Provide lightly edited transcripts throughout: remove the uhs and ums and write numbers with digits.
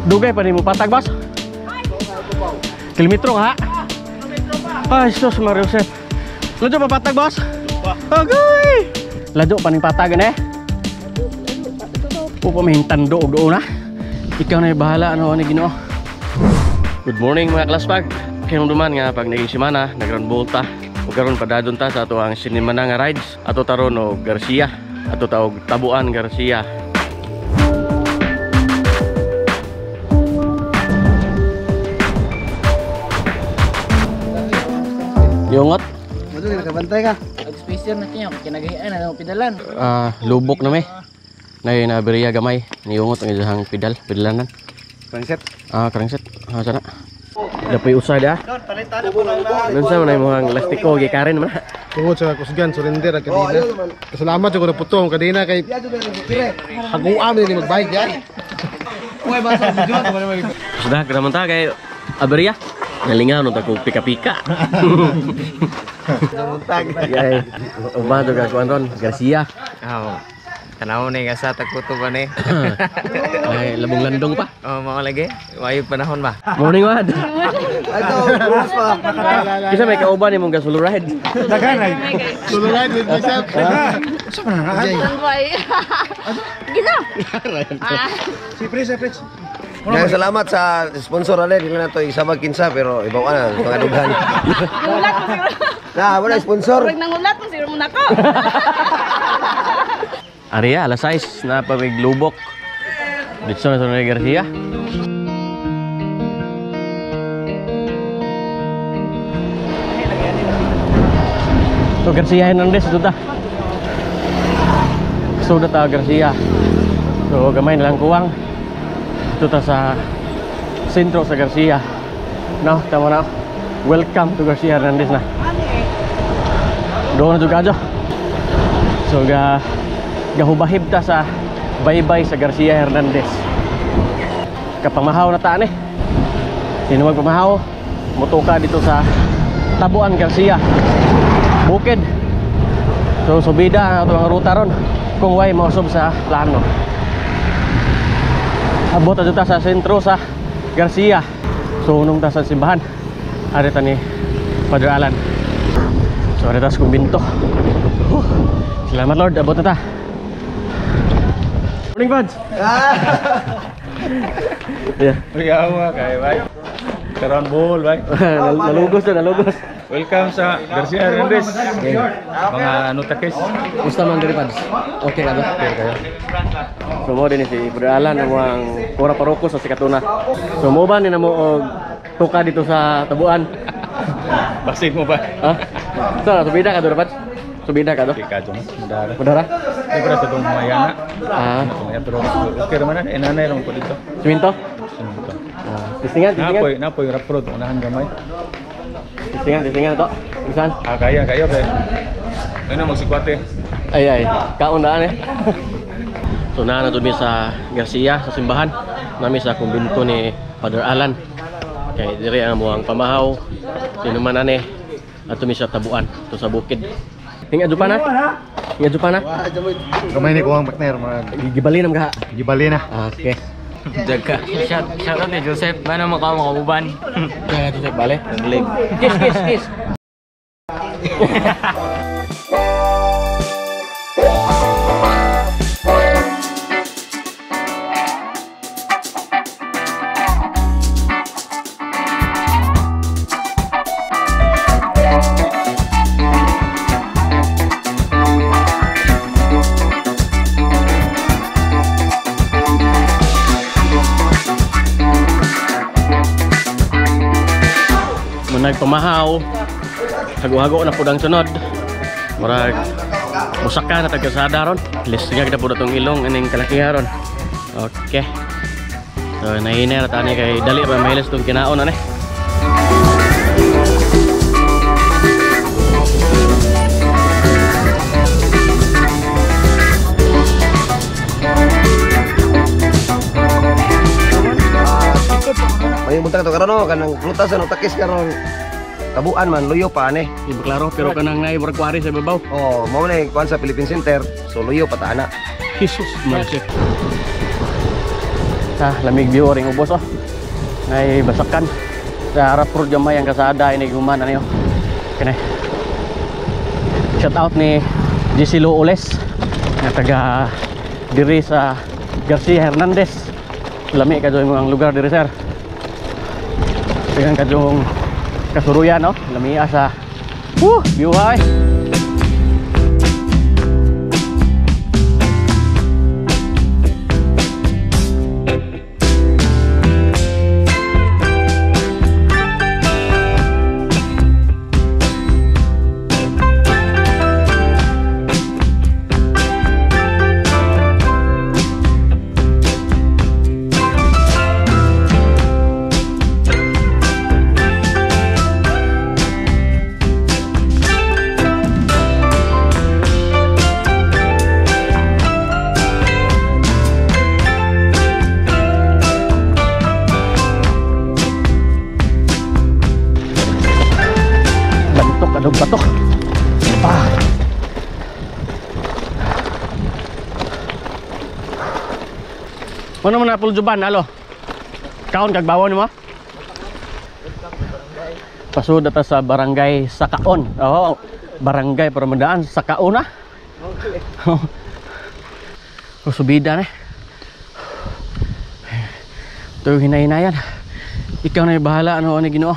Dugay pa ni mo patag, boss? Kilometro ha? Ay, sus, Mario Joseph. Lajo pa patag, boss? Agay! Lajo pa ning patagan eh. Upo mahintan doon na. Ikaw na yung bahala, ano ni Ginoo. Good morning mga classmate. Kinumduman nga pag naging semana, nag-round volta. O karon padadon ta sa ato ang sinimana nga rides. Ato taron o Garcia. Ato taog Tabuan Garcia. Yungot? Madu, nakabantay ka. Special na tiyo, kinagahian na mo pidalan. Lubok na may. Nay na beriya gamay. Niyungot ang isang pedalanan. Pangset. Krangset. Sana. Dapat usah dah. Doon sa manay mo ang lastiko gikarin man. Tungod sa kusgan, surrender ang kadina. Kasalamat sa ko na puto ang kadina kay haguam ni magbayad yan. Uy, basa sa Diyon. Sudah kena mentah kayak aberia. Nalingaw nung tako pika-pika. Namuntag. Yay. Ubah tuh kakuan ron Garcia. Oh. Tanaw na yung asa tagputo ba ni? Ay, labong landong pa. Oh, mga lagi. Wayo panahon ba? Morning wad. Ito, bukas pa. Kisa may kauban ni mong gasolo ride. Daganay. Solo ride with myself. Saan na? Gina. Si Prince. Kaya salamat sa sponsor ale, dili na to isabag kinsa pero ibaw na mga dughan. Ngulat mo siguro. Wala sponsor. Pag nangulat mo siguro muna ko. Aria, alas 6 na pamiglubok. Dito na sa Garcia. So Garcia Hernandez ito ta. Sudah ta Garcia. So gamay na lang kuwang. Ito ta sa sentro sa Garcia. No, tama na. Welcome to Garcia Hernandez na. Doon na juga aja. So gahubahib ta sa baybay sa Garcia Hernandez. Kapamahaw na ta ni. Sino magpamahaw? Mutuka dito sa Tabuan Garcia. Bukid. So subida ang atong ruta ron kung way mausab sa plano. Abot ta sa sentro sa Garcia. So unong ta sa simbahan. Ari ta ni Father Alan. So ari ta sa kumbinto. Salamat Lord, abot na ta. Morning Pads. Yeah. Riyawa kay bay. Karon bol bay. Nalugos na, nalugos. Welcome sa Garcia Hernandez. Mga nutakis. Gusto man diri Pads. Okay ka ba? Okay kayo. So mo din si Father Alan ang ora parokos sa Sikatuna. So mo ba ni namo og tuka dito sa Tabuan? Basin mo ba? Ha? Sa subida ka dito Pads? Subida ka do? Ika dong, mudara. Mudara? Siyempre sa dong mayana. Ah, Pero okay naman na. Nanay ron po dito. siminto? Siminto. Tistingan, tistingan. Napoy raprod. Unahan gamay. Tistingan to. Bisan? Kaya kayo kay. Ano magsikwate? Ay, kaundaan eh. So na to mi sa Garcia sa simbahan. Nami sa kumbinto ni Father Alan. Kay diri ang muang pamahaw. Sino man ani ato mi sa Tabuan, to sa bukid. Hinga jupa na? Hinga jupa na? Kamay ni ko ang partner, Gibali nam ka. gibali na. Okay. Jaga. Shout out ni Joseph. Mana mo ka makabuban? Kaya to sa bale. Naglig. Kiss. Nagpamahaw, hago-hago na po ang sunod. Murag musaka na tagkasada ron. Listinga kita po na itong ilong ining kalakiha ron. Okay. So nahiner at ani kay dali pa mahilas itong kinaon na May buntag to karon kanang prutas ano takis karon. Tabuan man luyo pa ani. Iba klaro pero kanang naay murag kwari sa ibabaw. Oh, mao na kuan sa Philippine Center. So luyo pa ta ana. Jesus, mercy. Lamig view ring ubos oh. Ngay basakan. Sa harap pro jamay ang kasada ini guman ano yun. Kene. Shout out ni JC Looles na taga diri sa Garcia Hernandez. Lami ka yung mga lugar diri sir. Dengan kajong kasuruyan no, lami sa view high. Adog batok. Mana mana puljuban halo. Kaon kag bawon mo? Pasud atas sa barangay Sakaon. Oh, barangay Permedaan Sakaon ah. Oh, subida nih. Tuh hinay-hinayan. Ikaw na bahala ano ni Ginoo.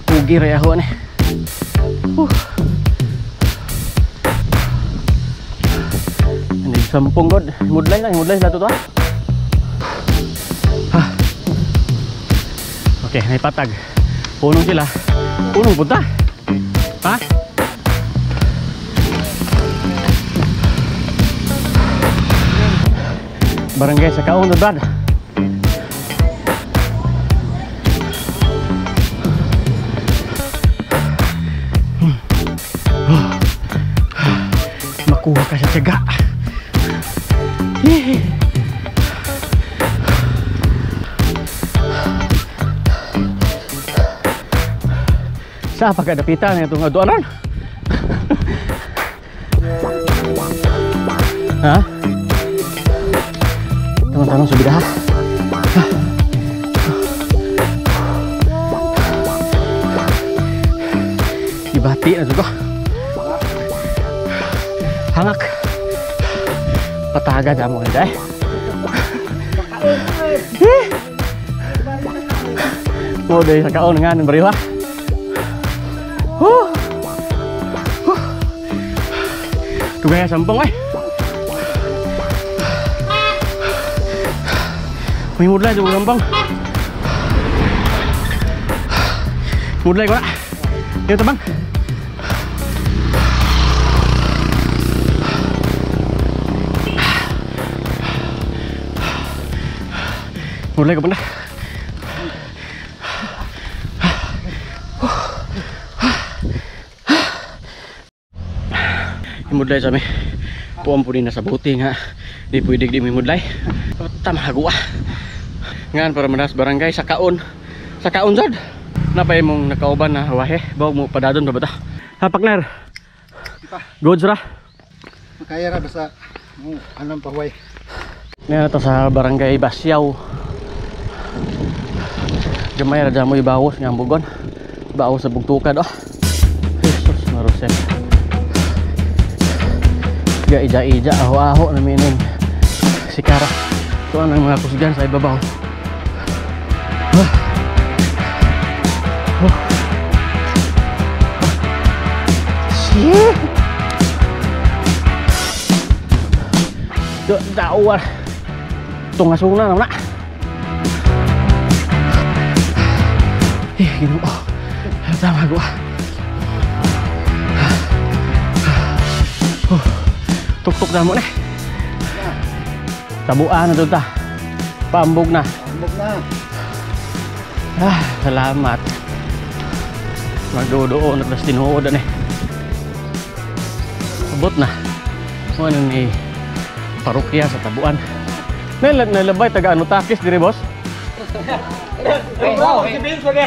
Pugi rin ako nih. Ini sampung god. Mudlay satu tuh. Oke, may patag. Punong sila. Punong punta. Ha? Barangay Sakaon Brad. Makuha ka sa tiyaga. Sa pagkadapitan itong aduanan. Ha? Teman-teman sudah. Dibati na juga. Hangak. Pataga jamu ini deh. Mau dari Sakaon dengan beriwa. Tugay sampung eh. May mudlay sa sampung. Mudlay ko na. Dito bang. Mudlay ko banda. Mudlay sa mi. Puan po din nasa buti nga. Di pwede di may mudlay. Tama hagua. Ngan para manas barangay Sakaon. Sakaon jud. Napay mong nakauban na wahe. Bawag mo padadon ba bata? Ha partner. Goods ra. Makaya ra basta anong pahuway. Ngayon ito sa barangay Basyaw. Gamay ra mo ibawas nga bugon. Bawas sa bugtukad oh. Jesus marusen. Ija-ija aho-aho na minin sikara. Ito ang mga kusgan sa ibabaw. Shit! Dawar. Tungasuna naman na. Ginoo. Tama ko. Tuk-tuk na mo na. Tabuan na doon ta. Paambog na. Ambog na. Salamat. Magdoon at nas tinuod na. Abot na. Ano ni parokya sa Tabuan. Nalabay taga ano takis dire boss?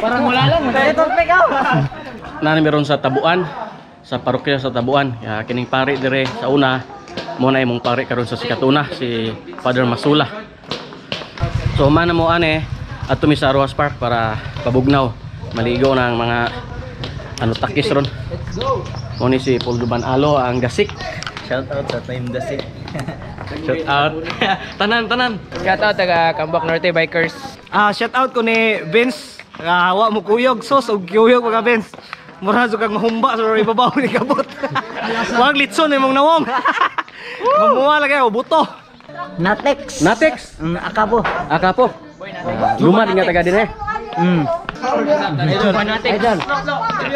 Parang wala lang. Nani meron sa Tabuan, sa parokya sa Tabuan. Kaya kining pare dire sa una mo na imong pare karon sa sikatuna si Father Masula. So man mo ane at tumi sa Rojas Park para pabugnaw maligo ng mga ano takis ron. Mo ni si Paul Duban Alo ang gasik. Shout out sa Team Dasik. Shout out. tanan. Shout out taga Cambak Norte Bikers. Shout out ko ni Vince. Hawa mo kuyog sos og kuyog mga Vince. Mura kag mahumba sa ibabaw ni kabot. Wag litson imong nawong. Mamuha lagi o buto. Natex. Akabo. Akapo. Lumad nga taga din eh. Idol. Idol.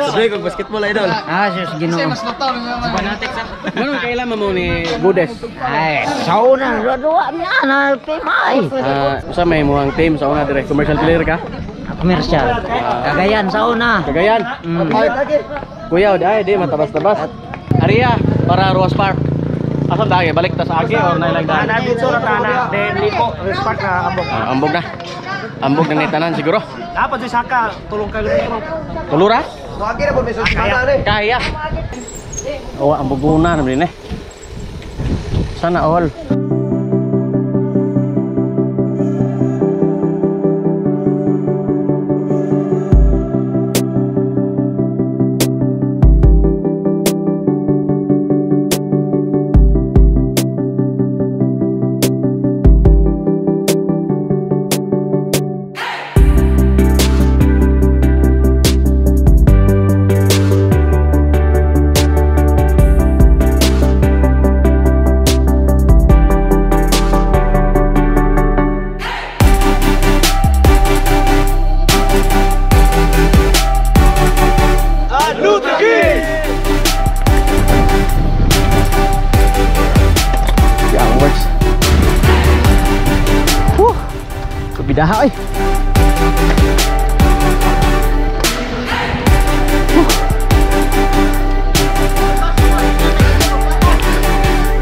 Sabi ko basketball idol. Sus Ginoo. Manong kailan mo ni Budes? Ay, sauna dua na pimay. Usa may mo ang team sa una dire commercial player ka? Komersyal. Cagayan sauna. Cagayan. Kuya, di matabas-tabas. Aria para Rojas Park. Asan dagi balik ta sa agi or nailang daan? Ana dito ra tana, den lipo, respect na ambog. Ambog na. Ambog na tanan siguro. Dapat di saka tulong ka dito. Tulura? Wagi na po may susunod eh. Kaya. Oh, ambog na naman eh. Sana all. Bidaha ay.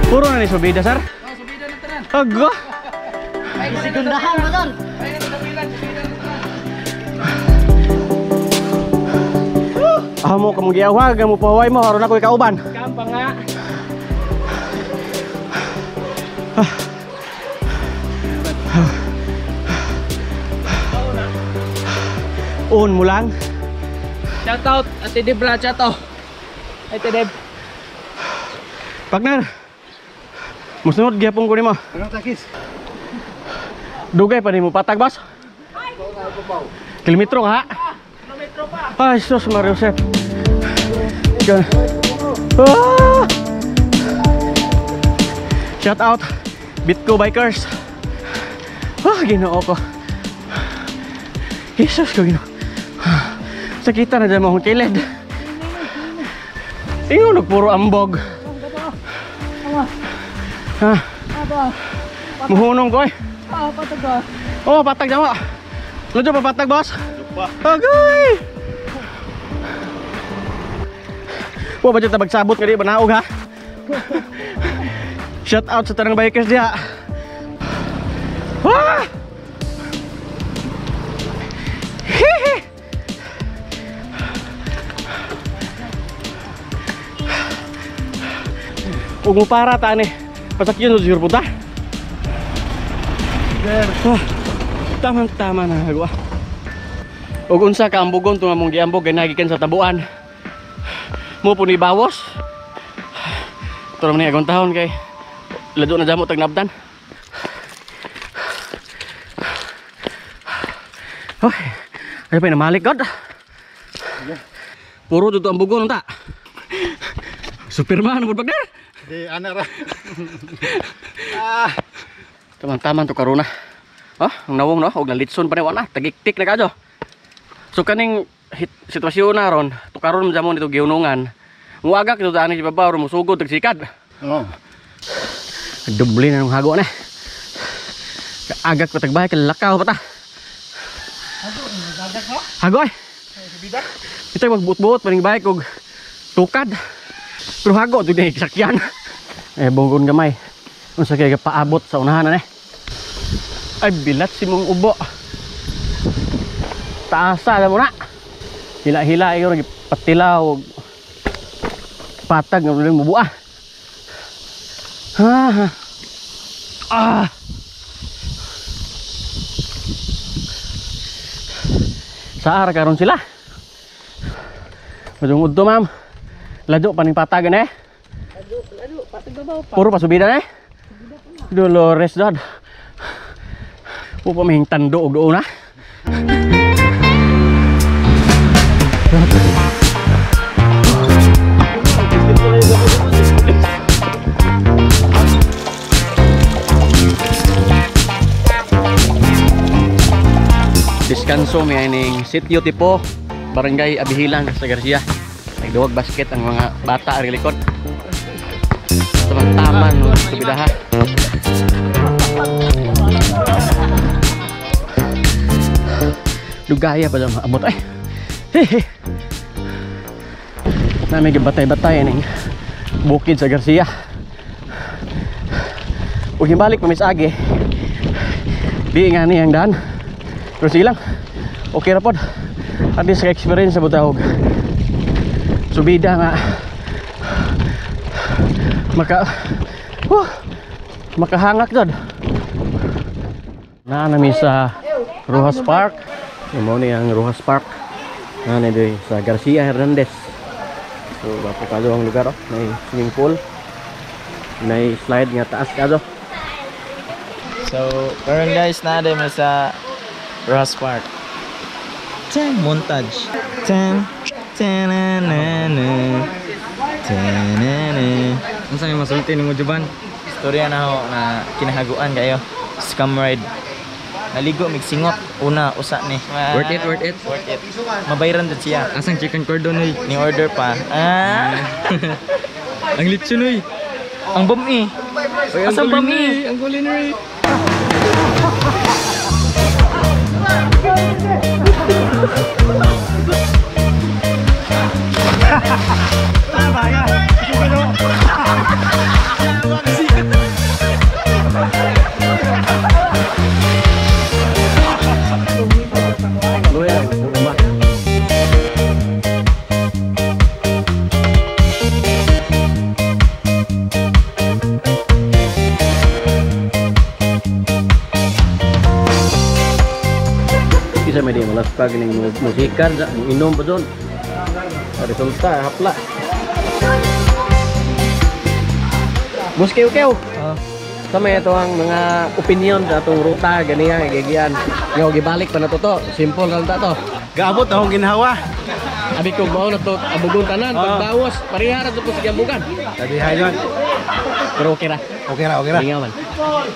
Puro na ni subida sir? Oh, subida na tanan. Aga. Ay segundahan mo don. Amo kamong giawag mo paway mo aron ako ikauban. Kampa nga. Un mo lang. Shout out Ate Debra chato. Ate Deb. Partner. Musunod gyapon ko nimo. Anong takis? Dugay pa nimo patag boss. Kilometro ka ha? Kilometro pa. Ay sus Mario Sep. Gan. Ah! Shout out Bitco Bikers. Ginoo ko. Jesus ko Ginoo. Sakita na dyan mo akong kilid. Ingon puro ambog. Ha? Muhunong ko eh. Patag ka. Oh, patag dyan mo. Lodyo pa patag boss? Agay! Huwag ba dyan tabagsabot nga di banaog ha? Shout out sa tanang bikers diya. Ah! Hehe! Huwag mo para taan eh. Pasakyan o siguro punta. Tamang-tama na nagawa. Huwag unsa ka ambugon itong among giambog ay nagikan sa tabuan. Mo po ni Bawos. Ito naman ni agong tahon kay lado na damo tagnabdan. Ay pa namalik god. Puro dito ambugon ta. Superman mo bagda. Di ana ra. Taman-taman to karuna. Ang nawong no, og nalitson pa ni wala, tagiktik na kadyo. So kaning sitwasyon na ron, to karon man jamon dito giunungan. Muagak dito ani si babaw ro musugod tag sikad. Oh. Dubli na ng hago na. Agak pa tagbahay kalakaw pa ta. Hago ay. Ito magbuot-buot paning bahay kog tukad. Pero hago to ni sakyan. Bonggon gamay. Unsa kay paabot sa unahan na ni. Ay bilat si mong ubo. Taasa na mo na. Hila-hila ayo patilaw. Patag nga muling mubuah. Saar karon sila. Medyo udto ma'am. Lado paning patagan eh. Lado, patag babaw pa. Puro pasubida eh. Dolores dad. Upo mahing tando og doon na. Deskanso may ining sitio tipo Barangay Abihilan sa Garcia. Nagduwag basket ang mga bata ang likod. Taman no subidaha. Dugaya pa sa maabot ay. Na may gibatay-batay ning bukid sa Garcia. Ug balik pa misagi. Di nga ni ang daan. Pero silang okay ra pod. At least sa experience sa butahog. Subida nga makahangak dod. Nami sa Rojas Park. Mo ni ang Rojas Park. Nani sa Garcia Hernandez. So bapukado ang lugar oh. May swimming pool. May slide nga taas kado. So, karon guys, naade mo sa Rojas Park. Montage. Unsa may masulti nimo Juban? Istorya na ho na kinahaguan kayo. Scam ride. Naligo mig singot una usa ni. Worth it, worth it. Worth it. Mabayran din siya. Asang chicken cordon oy. Ni order pa. Ang lechon oy. Ang bami. Asang bami? Ang culinary. Bisa may di malas pag ning musikan sa inom pa doon. Resulta hapla. Bus kayo. Sa may ito ang mga opinion sa atong ruta ganiya gigian. Yo gibalik pa na to. Simple lang ta to. Gaabot akong ginhawa. Abi ko mao na to abugon tanan pagbawas parihara sa sa gambugan. Sabihan yun. Pero okay ra. Okay ra. Lingawan.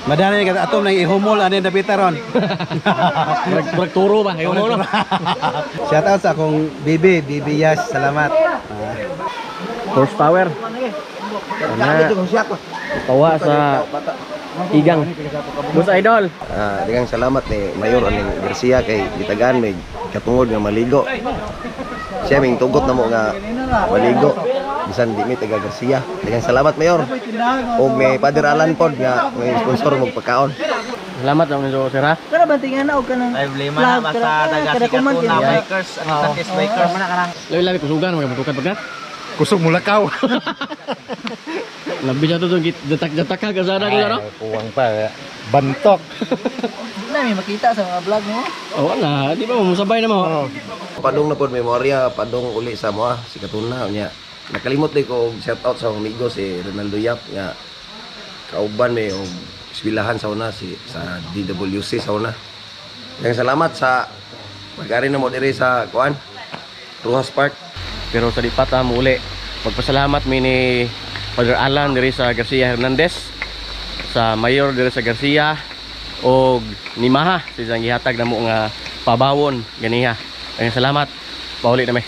Madali ka atom nang ihumol ani dapita ron. Turo ba? Ayo mo no. Shout out sa akong bibi Yas, salamat. Horsepower. Tawa sa igang. Bus Idol. Daghang salamat ni Mayor aning Garcia kay gitagaan may katungod nga maligo. Siya ming tugot na mo nga maligo. Bisan di mi taga Garcia. Daghang salamat Mayor. Og may Father Alan pod nga may sponsor mo pagkaon. Salamat sa mga sir ha. Pero bantingan na og kanang Ay blema na basta taga Sikatuna bikers, ang Tatis bikers. Labi kusugan magbutukan pagkat. Kusog mulakaw. Labi siya to jatak-jatak ka sana ko no. Kuwang pa bantok. na may makita sa mga vlog mo. Oh wala, di ba musabay na mo. Padong na pod memorya, padong uli sa mo Sikatuna nya. Nakalimot din ko shout out sa amigo si Ronaldo Yap nga kauban may og eskwelahan sa una sa DWC sa una. Daghang salamat sa pag-ari na mo diri sa kuan Rojas Park. Pero sa dipat muli magpasalamat mi ni Father Alan diri sa Garcia Hernandez, sa Mayor diri sa Garcia og ni Maha si gihatag namo nga pabawon ganiha. Daghang salamat. Pauli na mi.